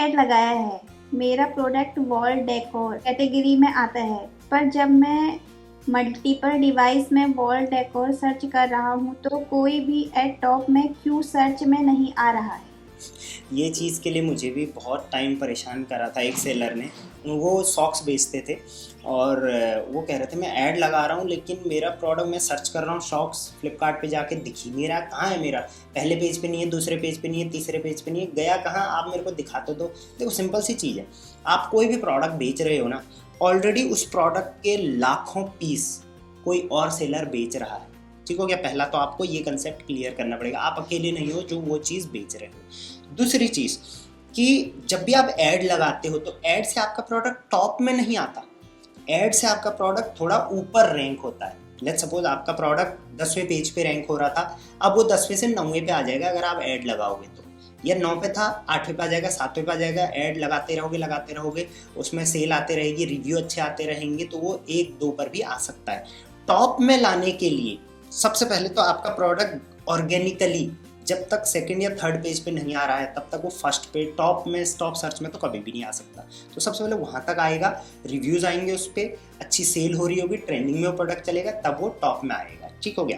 Add लगाया है। मेरा प्रोडक्ट वॉल डेकोर कैटेगरी में आता है, पर जब मैं मल्टीपल डिवाइस में वॉल डेकोर सर्च कर रहा हूँ तो कोई भी ऐड टॉप में क्यों सर्च में नहीं आ रहा है। ये चीज़ के लिए मुझे भी बहुत टाइम परेशान करा था एक सेलर ने। वो सॉक्स बेचते थे और वो कह रहे थे मैं ऐड लगा रहा हूँ लेकिन मेरा प्रोडक्ट मैं सर्च कर रहा हूँ सॉक्स फ्लिपकार्ट पे जाके दिख ही नहीं रहा, कहाँ है मेरा, पहले पेज पे नहीं है, दूसरे पेज पे नहीं है, तीसरे पेज पे नहीं है, गया कहाँ, आप मेरे को दिखा तो दो। देखो सिंपल सी चीज़ है, आप कोई भी प्रोडक्ट बेच रहे हो ना, ऑलरेडी उस प्रोडक्ट के लाखों पीस कोई और सेलर बेच रहा है। ठीक हो गया, पहला तो आपको ये कंसेप्ट क्लियर करना पड़ेगा, आप अकेले नहीं हो जो वो चीज़ बेच रहे हो। दूसरी चीज़ कि जब भी आप ऐड लगाते हो तो ऐड से आपका प्रोडक्ट टॉप में नहीं आता, ऐड से आपका प्रोडक्ट थोड़ा ऊपर रैंक होता है। लेट्स सपोज आपका प्रोडक्ट 10वें पेज पे रैंक हो रहा था, अब वो 10वें से 9वें पे आ जाएगा अगर आप ऐड लगाओगे तो, या 9 पे था 8वें पे आ जाएगा, 7वें पे आ जाएगा। ऐड लगाते रहोगे, उसमें सेल आते रहेगी, रिव्यू अच्छे आते रहेंगे तो वो 1-2 पर भी आ सकता है। टॉप में लाने के लिए सबसे पहले तो आपका प्रोडक्ट ऑर्गेनिकली जब तक सेकंड या थर्ड पेज पे नहीं आ रहा है तब तक वो फर्स्ट पे टॉप में टॉप सर्च में तो कभी भी नहीं आ सकता। तो सबसे पहले वहाँ तक आएगा, रिव्यूज़ आएंगे उस पर, अच्छी सेल हो रही होगी, ट्रेंडिंग में वो प्रोडक्ट चलेगा, तब वो टॉप में आएगा। ठीक हो गया।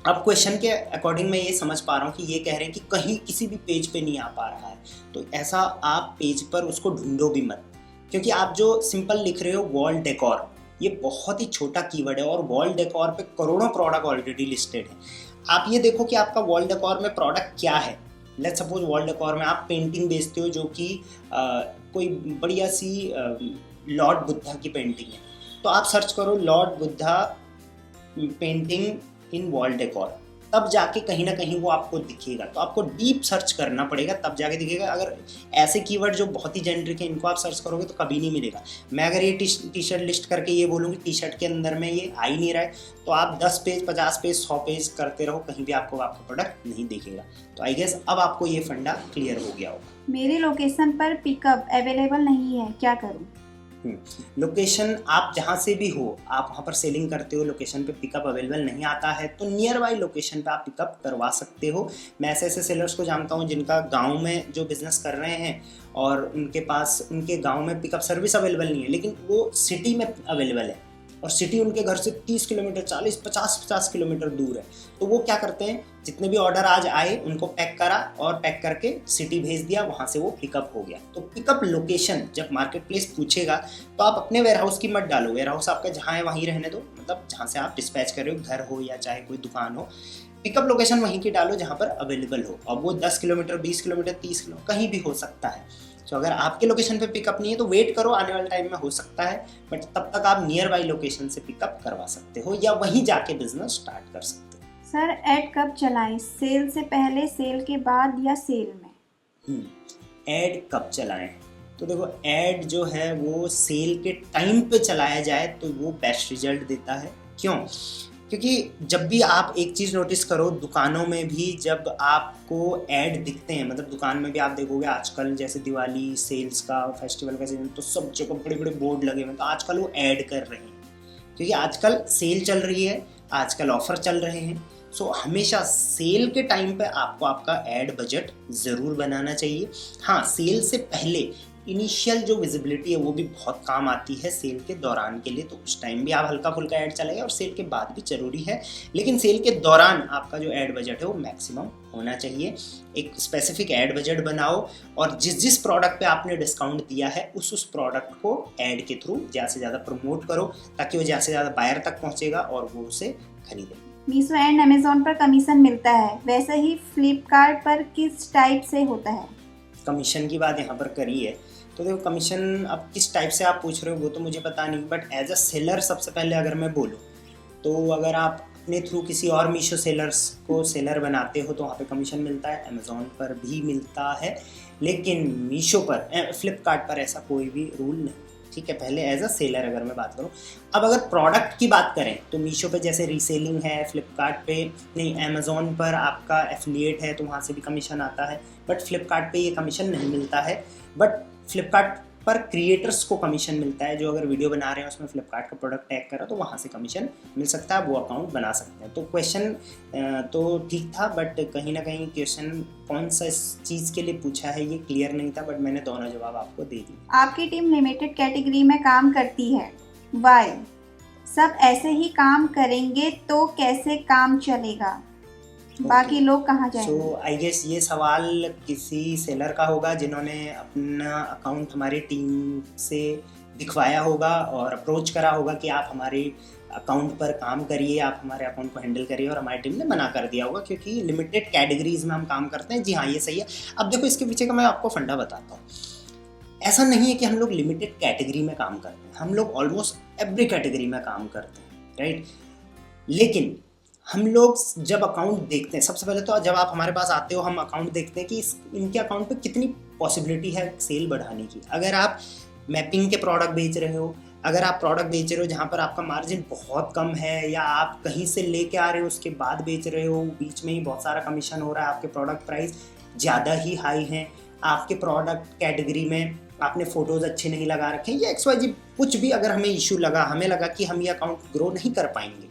अब क्वेश्चन के अकॉर्डिंग मैं ये समझ पा रहा हूँ कि ये कह रहे हैं कि कहीं किसी भी पेज पे नहीं आ पा रहा है, तो ऐसा आप पेज पर उसको ढूंढो भी मत, क्योंकि आप जो सिंपल लिख रहे हो वॉल डेकोर, ये बहुत ही छोटा कीवर्ड है और वॉल डेकोर पे करोड़ों प्रोडक्ट ऑलरेडी लिस्टेड है। आप ये देखो कि आपका वॉल डेकोर में प्रोडक्ट क्या है। लेट्स सपोज वॉल डेकोर में आप पेंटिंग बेचते हो जो कि कोई बढ़िया सी लॉर्ड बुद्धा की पेंटिंग है, तो आप सर्च करो Lord Buddha painting in wall decor, तब जाके कहीं ना कहीं वो आपको दिखेगा। तो आपको डीप सर्च करना पड़ेगा तब जाके दिखेगा। अगर ऐसे कीवर्ड जो बहुत ही जेनरिक है इनको आप सर्च करोगे तो कभी नहीं मिलेगा। मैं अगर ये टी शर्ट लिस्ट करके ये बोलूँगी टी शर्ट के अंदर में ये आ ही नहीं रहा है, तो आप 10 पेज 50 पेज 100 पेज करते रहो, कहीं भी आपको आपका प्रोडक्ट नहीं दिखेगा। तो आई गेस अब आपको ये फंडा क्लियर हो गया होगा। मेरी लोकेशन पर पिकअप अवेलेबल नहीं है, क्या करूँ। लोकेशन आप जहाँ से भी हो, आप वहाँ पर सेलिंग करते हो, लोकेशन पे पिकअप अवेलेबल नहीं आता है तो नियर बाई लोकेशन पे आप पिकअप करवा सकते हो। मैं ऐसे ऐसे सेलर्स को जानता हूँ जिनका गांव में जो बिज़नेस कर रहे हैं और उनके पास उनके गांव में पिकअप सर्विस अवेलेबल नहीं है, लेकिन वो सिटी में अवेलेबल है और सिटी उनके घर से 30 किलोमीटर 40-50 किलोमीटर दूर है। तो वो क्या करते हैं, जितने भी ऑर्डर आज आए उनको पैक करा और पैक करके सिटी भेज दिया, वहाँ से वो पिकअप हो गया। तो पिकअप लोकेशन जब मार्केट प्लेस पूछेगा तो आप अपने वेयर हाउस की मत डालो, वेयर हाउस आपका जहाँ है वहीं रहने दो, मतलब जहाँ से आप डिस्पैच कर रहे हो, घर हो या चाहे कोई दुकान हो, पिकअप लोकेशन वहीं की डालो जहाँ पर अवेलेबल हो। अब वो 10 किलोमीटर 20 किलोमीटर 30 किलोमीटर कहीं भी हो सकता है। तो अगर आपके लोकेशन पे पिकअप नहीं है तो वेट करो, आने वाले टाइम में हो सकता है, बट तब तक आप नियर बाई लोकेशन से पिकअप करवा सकते हो या वहीं जाके बिजनेस स्टार्ट कर सकते हो। सर ऐड कब चलाएं, सेल से पहले, सेल के बाद या सेल में। ऐड कब चलाएं, तो देखो ऐड जो है वो सेल के टाइम पे चलाया जाए तो वो बेस्ट रिजल्ट देता है। क्यों? क्योंकि जब भी आप एक चीज़ नोटिस करो, दुकानों में भी जब आपको ऐड दिखते हैं, मतलब दुकान में भी आप देखोगे आजकल जैसे दिवाली सेल्स का फेस्टिवल का सीजन, तो सब जगह बड़े बड़े बोर्ड लगे हुए हैं, तो आजकल वो ऐड कर रहे हैं क्योंकि आजकल सेल चल रही है, आजकल ऑफर चल रहे हैं। सो हमेशा सेल के टाइम पे आपको आपका ऐड बजट ज़रूर बनाना चाहिए। हाँ, सेल से पहले इनिशियल जो विजिबिलिटी है वो भी बहुत काम आती है सेल के दौरान के लिए, तो उस टाइम भी आप हल्का फुल्का ऐड चलाइए और सेल के बाद भी जरूरी है, लेकिन सेल के दौरान आपका जो ऐड बजट है वो मैक्सिमम होना चाहिए। एक स्पेसिफिक ऐड बजट बनाओ और जिस जिस प्रोडक्ट पे आपने डिस्काउंट दिया है उस प्रोडक्ट को ऐड के थ्रू ज़्यादा से ज़्यादा प्रमोट करो ताकि वो ज़्यादा से ज़्यादा बायर तक पहुँचेगा और वो उसे खरीदेगा। मीशो एंड अमेजोन पर कमीशन मिलता है, वैसे ही फ्लिपकार्ट पर किस टाइप से होता है। कमीशन की बात यहाँ पर करी है तो देखो कमीशन अब किस टाइप से आप पूछ रहे हो वो तो मुझे पता नहीं, बट एज अ सेलर सबसे पहले अगर मैं बोलूँ तो अगर आप अपने थ्रू किसी और मीशो सेलर्स को सेलर बनाते हो तो वहाँ पे कमीशन मिलता है, अमेज़ॉन पर भी मिलता है, लेकिन मीशो पर फ्लिपकार्ट पर ऐसा कोई भी रूल नहीं। ठीक है, पहले एज अ सेलर अगर मैं बात करूँ। अब अगर प्रोडक्ट की बात करें तो मीशो पे जैसे रीसेलिंग है, फ्लिपकार्ट पे नहीं, अमेज़ॉन पर आपका एफिलिएट है तो वहाँ से भी कमीशन आता है, बट फ्लिपकार्ट पे ये कमीशन नहीं मिलता है। बट फ्लिपकार्ट पर क्रिएटर्स को कमीशन मिलता है, जो अगर वीडियो बना रहे हैं उसमें फ्लिपकार्ट का प्रोडक्ट टैग करा तो वहाँ से कमीशन मिल सकता है, वो अकाउंट बना सकते हैं। तो क्वेश्चन तो ठीक था, बट कहीं ना कहीं क्वेश्चन कौन सा इस चीज़ के लिए पूछा है ये क्लियर नहीं था, बट मैंने दोनों जवाब आपको दे दिए। आपकी टीम लिमिटेड कैटेगरी में काम करती है, वाई? सब ऐसे ही काम करेंगे तो कैसे काम चलेगा? बाकी लोग कहाँ जाएंगे? सो आई गेस ये सवाल किसी सेलर का होगा जिन्होंने अपना अकाउंट हमारी टीम से दिखवाया होगा और अप्रोच करा होगा कि आप हमारे अकाउंट पर काम करिए, आप हमारे अकाउंट को हैंडल करिए, और हमारी टीम ने मना कर दिया होगा क्योंकि लिमिटेड कैटेगरीज में हम काम करते हैं। जी हाँ, ये सही है। अब देखो, इसके पीछे का मैं आपको फंडा बताता हूँ। ऐसा नहीं है कि हम लोग लिमिटेड कैटेगरी में काम करते हैं, हम लोग ऑलमोस्ट एवरी कैटेगरी में काम करते हैं, राइट। लेकिन हम लोग जब अकाउंट देखते हैं, सबसे पहले तो जब आप हमारे पास आते हो हम अकाउंट देखते हैं कि इनके अकाउंट पे कितनी पॉसिबिलिटी है सेल बढ़ाने की। अगर आप मैपिंग के प्रोडक्ट बेच रहे हो, अगर आप प्रोडक्ट बेच रहे हो जहाँ पर आपका मार्जिन बहुत कम है, या आप कहीं से लेके आ रहे हो उसके बाद बेच रहे हो, बीच में ही बहुत सारा कमीशन हो रहा है, आपके प्रोडक्ट प्राइस ज़्यादा ही हाई हैं, आपके प्रोडक्ट कैटेगरी में आपने फ़ोटोज़ अच्छे नहीं लगा रखे, या XYZ कुछ भी अगर हमें इशू लगा, हमें लगा कि हम ये अकाउंट ग्रो नहीं कर पाएंगे,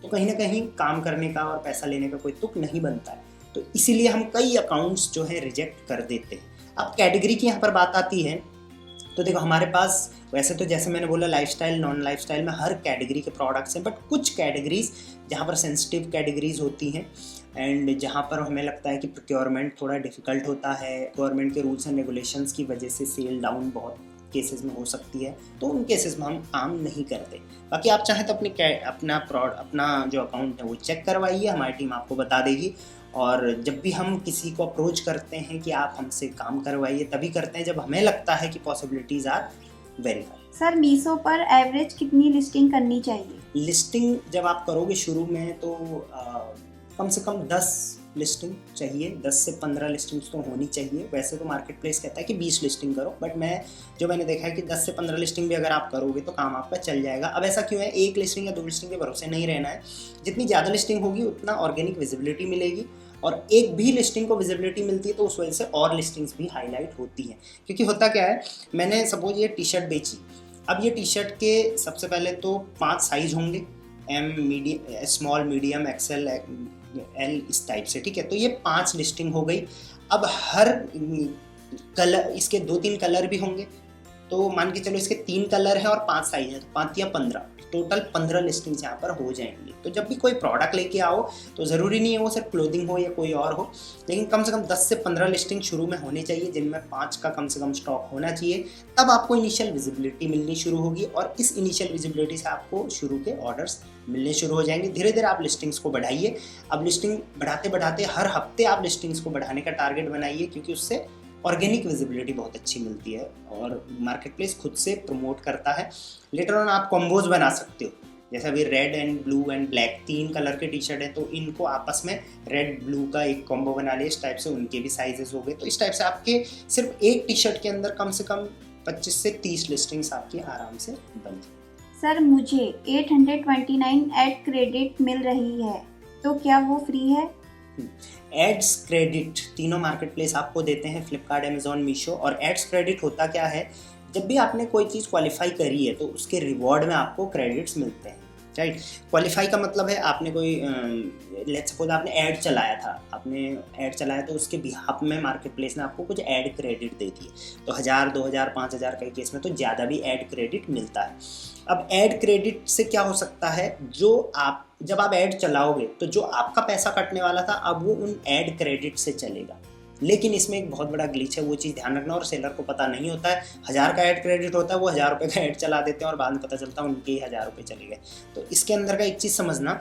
तो कहीं ना कहीं काम करने का और पैसा लेने का कोई तुक नहीं बनता है। तो इसीलिए हम कई अकाउंट्स जो है रिजेक्ट कर देते हैं। अब कैटेगरी की यहाँ पर बात आती है, तो देखो हमारे पास वैसे तो जैसे मैंने बोला लाइफस्टाइल नॉन लाइफस्टाइल में हर कैटेगरी के प्रोडक्ट्स हैं, बट कुछ कैटेगरीज जहाँ पर सेंसिटिव कैटेगरीज होती हैं एंड जहाँ पर हमें लगता है कि प्रोक्योरमेंट थोड़ा डिफिकल्ट होता है, गवर्नमेंट के रूल्स एंड रेगुलेशंस की वजह से सेल डाउन बहुत केसेस में हो सकती है, तो उन केसेस में हम काम नहीं करते। बाकी आप चाहें तो अपना जो अकाउंट है वो चेक करवाइए, हमारी टीम आपको बता देगी। और जब भी हम किसी को अप्रोच करते हैं कि आप हमसे काम करवाइए, तभी करते हैं जब हमें लगता है कि possibilities are very high. Sir, Meesho पर एवरेज कितनी लिस्टिंग करनी चाहिए? लिस्टिंग जब आप करोगे शुरू में तो कम से कम 10 लिस्टिंग चाहिए, 10 से 15 लिस्टिंग्स तो होनी चाहिए। वैसे तो मार्केट प्लेस कहता है कि 20 लिस्टिंग करो, बट मैंने देखा है कि 10 से 15 लिस्टिंग भी अगर आप करोगे तो काम आपका चल जाएगा। अब ऐसा क्यों है, एक लिस्टिंग या 2 लिस्टिंग के भरोसे नहीं रहना है। जितनी ज़्यादा लिस्टिंग होगी उतना ऑर्गेनिक विजिबिलिटी मिलेगी, और एक भी लिस्टिंग को विजिबिलिटी मिलती है तो उस वजह से और लिस्टिंग्स भी हाईलाइट होती हैं। क्योंकि होता क्या है, मैंने सपोज ये टी शर्ट बेची, अब ये टी शर्ट के सबसे पहले तो 5 साइज होंगे, M, medium, small, medium, XL, L, इस टाइप से, ठीक है। तो ये 5 लिस्टिंग हो गई। अब हर कलर, इसके 2-3 कलर भी होंगे, तो मान के चलो इसके 3 कलर हैं और 5 साइज हैं, तो 5 या 15, टोटल 15 लिस्टिंग्स यहाँ पर हो जाएंगी। तो जब भी कोई प्रोडक्ट लेके आओ तो ज़रूरी नहीं है वो सिर्फ क्लोथिंग हो या कोई और हो, लेकिन कम से कम 10 से 15 लिस्टिंग शुरू में होनी चाहिए, जिनमें 5 का कम से कम स्टॉक होना चाहिए। तब आपको इनिशियल विजिबिलिटी मिलनी शुरू होगी, और इस इनिशियल विजिबिलिटी से आपको शुरू के ऑर्डर्स मिलने शुरू हो जाएंगे। धीरे धीरे आप लिस्टिंग्स को बढ़ाइए। अब लिस्टिंग बढ़ाते बढ़ाते हर हफ्ते आप लिस्टिंग्स को बढ़ाने का टारगेट बनाइए, क्योंकि उससे ऑर्गेनिक विजिबिलिटी बहुत अच्छी मिलती है और मार्केट प्लेस खुद से प्रमोट करता है। लेटर ऑन आप कॉम्बोज बना सकते हो, जैसे अभी red and blue and black 3 colour के टी शर्ट है, तो इनको आपस में रेड ब्लू का एक कॉम्बो बना लिया, इस टाइप से उनके भी साइजेस हो गए। तो इस टाइप से आपके सिर्फ एक टी शर्ट के अंदर कम से कम 25 से 30 लिस्टिंग्स आपकी आराम से बन जाए। सर, मुझे 829 एड क्रेडिट मिल रही है, तो क्या वो फ्री है? एड्स क्रेडिट तीनों मार्केट प्लेस आपको देते हैं, फ्लिपकार्ट, अमेजॉन, मीशो। और एड्स क्रेडिट होता क्या है, जब भी आपने कोई चीज़ क्वालिफाई करी है तो उसके रिवॉर्ड में आपको क्रेडिट्स मिलते हैं, राइट। क्वालिफाई का मतलब है आपने कोई लेट्स सपोज आपने ऐड चलाया था, तो उसके बिहाफ में मार्केट प्लेस ने आपको कुछ ऐड क्रेडिट दे दिए, तो 1000, 2000, 5000 कई केस में तो ज़्यादा भी ऐड क्रेडिट मिलता है। अब ऐड क्रेडिट से क्या हो सकता है, जब आप ऐड चलाओगे तो जो आपका पैसा कटने वाला था अब वो उन ऐड क्रेडिट से चलेगा। लेकिन इसमें एक बहुत बड़ा ग्लिच है, वो चीज़ ध्यान रखना, और सेलर को पता नहीं होता है। 1000 का ऐड क्रेडिट होता है, वो 1000 रुपये का ऐड चला देते हैं और बाद में पता चलता है उनके ही 1000 रुपये चले गए। तो इसके अंदर का एक चीज़ समझना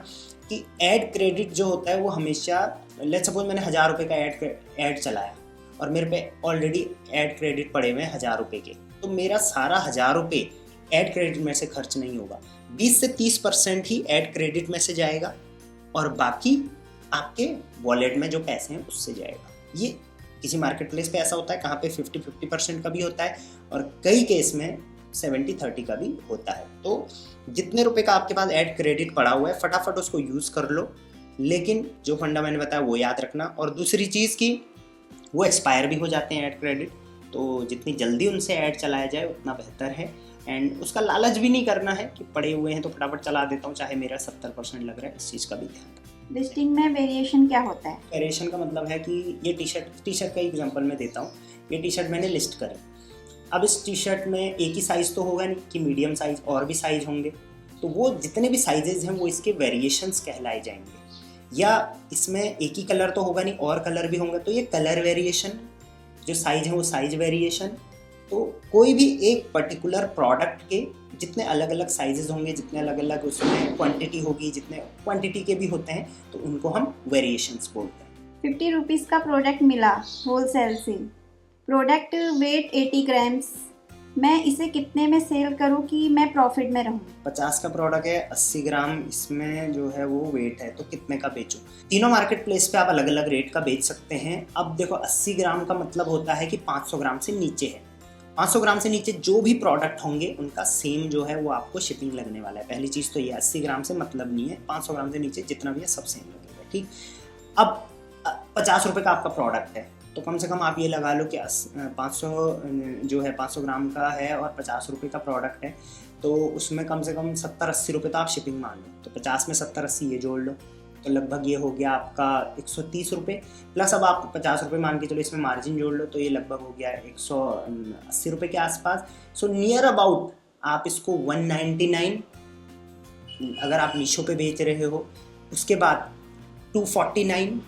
कि ऐड क्रेडिट जो होता है वो हमेशा, लेट्स सपोज मैंने 1000 रुपये का ऐड चलाया और मेरे पे ऑलरेडी ऐड क्रेडिट पड़े हुए हैं 1000 रुपये के, तो मेरा सारा 1000 रुपये ऐड क्रेडिट में से खर्च नहीं होगा, 20 से 30% ही ऐड क्रेडिट में से जाएगा और बाकी आपके वॉलेट में जो पैसे हैं उससे जाएगा। ये किसी मार्केट प्लेस पे ऐसा होता है, कहाँ पे 50-50% का भी होता है और कई केस में 70-30 का भी होता है। तो जितने रुपए का आपके पास ऐड क्रेडिट पड़ा हुआ है फटाफट उसको यूज़ कर लो, लेकिन जो फंडा मैंने बताया वो याद रखना। और दूसरी चीज़ की वो एक्सपायर भी हो जाते हैं ऐड क्रेडिट, तो जितनी जल्दी उनसे ऐड चलाया जाए उतना बेहतर है। एंड उसका लालच भी नहीं करना है कि पड़े हुए हैं तो फटाफट चला देता हूँ, चाहे मेरा 70% लग रहा है, इस चीज़ का भी ध्यान। लिस्टिंग में वेरिएशन क्या होता है? वेरिएशन का मतलब है कि ये टी शर्ट का एग्जांपल मैं देता हूँ। ये टी शर्ट मैंने लिस्ट करी, अब इस टी शर्ट में एक ही साइज़ तो होगा नहीं कि मीडियम साइज़ और भी साइज़ होंगे, तो वो जितने भी साइजेज़ हैं वो इसके वेरिएशंस कहलाए जाएंगे। या इसमें एक ही कलर तो होगा नहीं, और कलर भी होंगे, तो ये कलर वेरिएशन, जो साइज़ है वो साइज़ वेरिएशन। तो कोई भी एक पर्टिकुलर प्रोडक्ट के जितने अलग अलग साइजेस होंगे, जितने अलग अलग उसमें क्वांटिटी होगी, जितने क्वांटिटी के भी होते हैं, तो उनको हम वेरिएशंस बोलते हैं। 50 रुपीज़ का प्रोडक्ट मिला होलसेल से, प्रोडक्ट वेट 80 ग्राम्स, मैं इसे कितने में सेल करूं कि मैं प्रॉफिट में रहूं? 50 का प्रोडक्ट है, 80 ग्राम इसमें जो है वो वेट है, तो कितने का बेचूं? तीनों मार्केट प्लेस पे आप अलग अलग रेट का बेच सकते हैं। अब देखो 80 ग्राम का मतलब होता है कि 500 ग्राम से नीचे है। 500 ग्राम से नीचे जो भी प्रोडक्ट होंगे उनका सेम जो है वो आपको शिपिंग लगने वाला है। पहली चीज़ तो ये 80 ग्राम से मतलब नहीं है, 500 ग्राम से नीचे जितना भी है सब सेम लगेगा, ठीक। अब 50 रुपये का आपका प्रोडक्ट है, तो कम से कम आप ये लगा लो कि 500 जो है 500 ग्राम का है और 50 रुपये का प्रोडक्ट है, तो उसमें कम से कम 70-80 रुपये तो आप शिपिंग मान लो। तो 50 में 70-80 ये जोड़ लो, तो लगभग ये हो गया आपका 130 रुपये। प्लस अब आप 50 रुपये मान के चलो इसमें मार्जिन जोड़ लो, तो ये लगभग हो गया 180 रुपये के आसपास। सो नियर अबाउट आप इसको 199, अगर आप मीशो पे बेच रहे हो, उसके बाद 249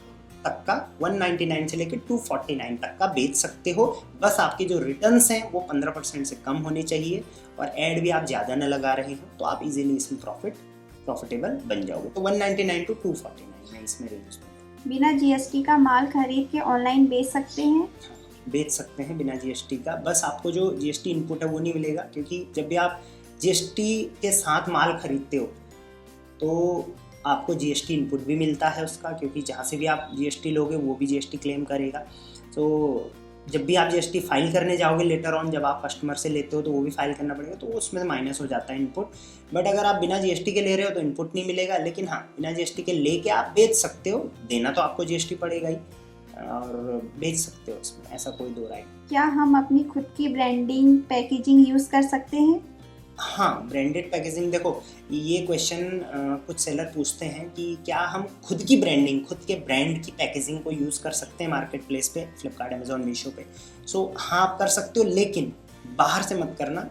तक का, 199 से लेकर 249 तक का बेच सकते हो। बस आपके जो रिटर्न्स हैं वो 15% से कम होने चाहिए, और ऐड भी आप ज़्यादा न लगा रहे हो, तो आप इजीली इसमें प्रॉफिटेबल बन जाओगे। तो 199 to 249 में इसमें रेंज में। बिना जीएसटी का माल खरीद के ऑनलाइन बेच सकते हैं? बेच सकते हैं बिना जीएसटी का, बस आपको जो जीएसटी इनपुट है वो नहीं मिलेगा, क्योंकि जब भी आप जीएसटी के साथ माल खरीदते हो तो आपको जीएसटी इनपुट भी मिलता है उसका, क्योंकि जहाँ से भी आप जीएसटी लोगे वो भी जीएसटी क्लेम करेगा। तो जब भी आप जीएसटी फाइल करने जाओगे लेटर ऑन, जब आप कस्टमर से लेते हो तो वो भी फाइल करना पड़ेगा, तो उसमें माइनस हो जाता है इनपुट। बट अगर आप बिना जीएसटी के ले रहे हो तो इनपुट नहीं मिलेगा, लेकिन हाँ बिना जीएसटी के लेके आप बेच सकते हो, देना तो आपको जीएसटी पड़ेगा ही, और बेच सकते हो, उसमें ऐसा कोई दो राय। क्या हम अपनी खुद की ब्रांडिंग पैकेजिंग यूज़ कर सकते हैं? हाँ, ब्रांडेड पैकेजिंग, देखो ये क्वेश्चन कुछ सेलर पूछते हैं कि क्या हम खुद की ब्रांडिंग, खुद के ब्रांड की पैकेजिंग को यूज़ कर सकते हैं मार्केट प्लेस पे, फ्लिपकार्ट, अमेजोन, मीशो पे। सो हाँ आप कर सकते हो, लेकिन बाहर से मत करना।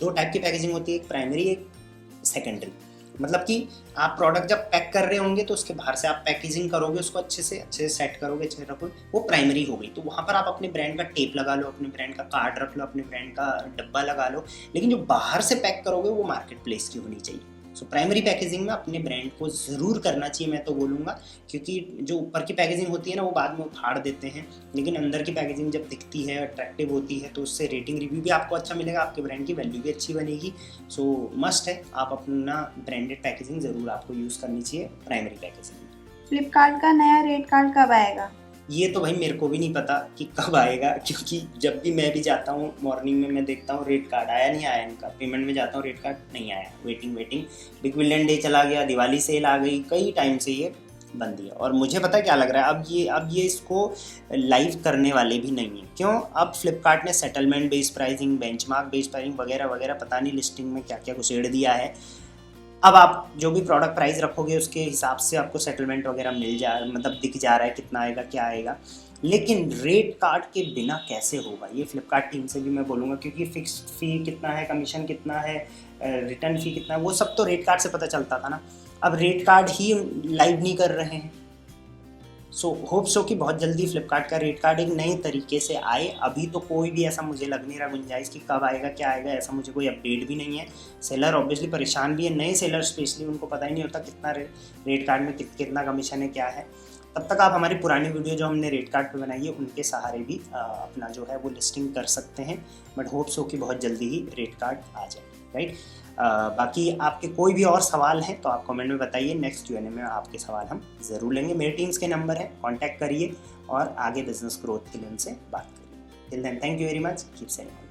दो टाइप की पैकेजिंग होती है, एक प्राइमरी, एक सेकेंडरी। मतलब कि आप प्रोडक्ट जब पैक कर रहे होंगे तो उसके बाहर से आप पैकेजिंग करोगे, उसको अच्छे से सेट करोगे, अच्छे से रखोगे, वो प्राइमरी हो गई। तो वहाँ पर आप अपने ब्रांड का टेप लगा लो, अपने ब्रांड का कार्ड रख लो, अपने ब्रांड का डब्बा लगा लो, लेकिन जो बाहर से पैक करोगे वो मार्केट प्लेस की होनी चाहिए। सो प्राइमरी पैकेजिंग में अपने ब्रांड को ज़रूर करना चाहिए, मैं तो बोलूँगा, क्योंकि जो ऊपर की पैकेजिंग होती है ना वो बाद में उखाड़ देते हैं, लेकिन अंदर की पैकेजिंग जब दिखती है, अट्रैक्टिव होती है, तो उससे रेटिंग रिव्यू भी आपको अच्छा मिलेगा, आपके ब्रांड की वैल्यू भी अच्छी बनेगी। सो मस्ट है, आप अपना ब्रांडेड पैकेजिंग ज़रूर आपको यूज़ करनी चाहिए प्राइमरी पैकेजिंग। फ्लिपकार्ट का नया रेट कार्ड कब आएगा? ये तो भाई मेरे को भी नहीं पता कि कब आएगा, क्योंकि जब भी मैं भी जाता हूँ मॉर्निंग में मैं देखता हूँ रेट कार्ड आया नहीं आया इनका, पेमेंट में जाता हूँ रेट कार्ड नहीं आया, वेटिंग। बिग बिलियन डे चला गया, दिवाली सेल आ गई, कई टाइम से ये बंद है। और मुझे पता है क्या लग रहा है, अब ये इसको लाइव करने वाले भी नहीं है। क्यों? अब फ्लिपकार्ट ने settlement based pricing, benchmark based pricing वगैरह वगैरह, पता नहीं लिस्टिंग में क्या क्या घुसेड़ दिया है। अब आप जो भी प्रोडक्ट प्राइस रखोगे उसके हिसाब से आपको सेटलमेंट वगैरह मिल जा, मतलब दिख जा रहा है कितना आएगा क्या आएगा, लेकिन रेट कार्ड के बिना कैसे होगा, ये फ्लिपकार्ट टीम से भी मैं बोलूँगा, क्योंकि फिक्स्ड फ़ी कितना है, कमीशन कितना है, रिटर्न फ़ी कितना है, वो सब तो रेट कार्ड से पता चलता था ना। अब रेट कार्ड ही लाइव नहीं कर रहे हैं। सो होप सो कि बहुत जल्दी फ्लिपकार्ट का रेट कार्ड एक नए तरीके से आए। अभी तो कोई भी ऐसा मुझे लग नहीं रहा गुंजाइश कि कब आएगा क्या आएगा, ऐसा मुझे कोई अपडेट भी नहीं है। सेलर ऑब्वियसली परेशान भी है, नए सेलर स्पेशली, उनको पता ही नहीं होता कितना रेट कार्ड में कितना कमीशन है क्या है। तब तक आप हमारी पुरानी वीडियो जो हमने रेट कार्ड पे बनाई है उनके सहारे भी अपना जो है वो लिस्टिंग कर सकते हैं। बट होप सो कि बहुत जल्दी ही रेट कार्ड आ जाए, राइट। बाकी आपके कोई भी और सवाल हैं तो आप कमेंट में बताइए, नेक्स्ट Q&A में आपके सवाल हम ज़रूर लेंगे। मेरे टीम्स के नंबर है, कांटेक्ट करिए और आगे बिजनेस ग्रोथ के लिए उनसे बात करिए। Till then, thank you very much, keep selling.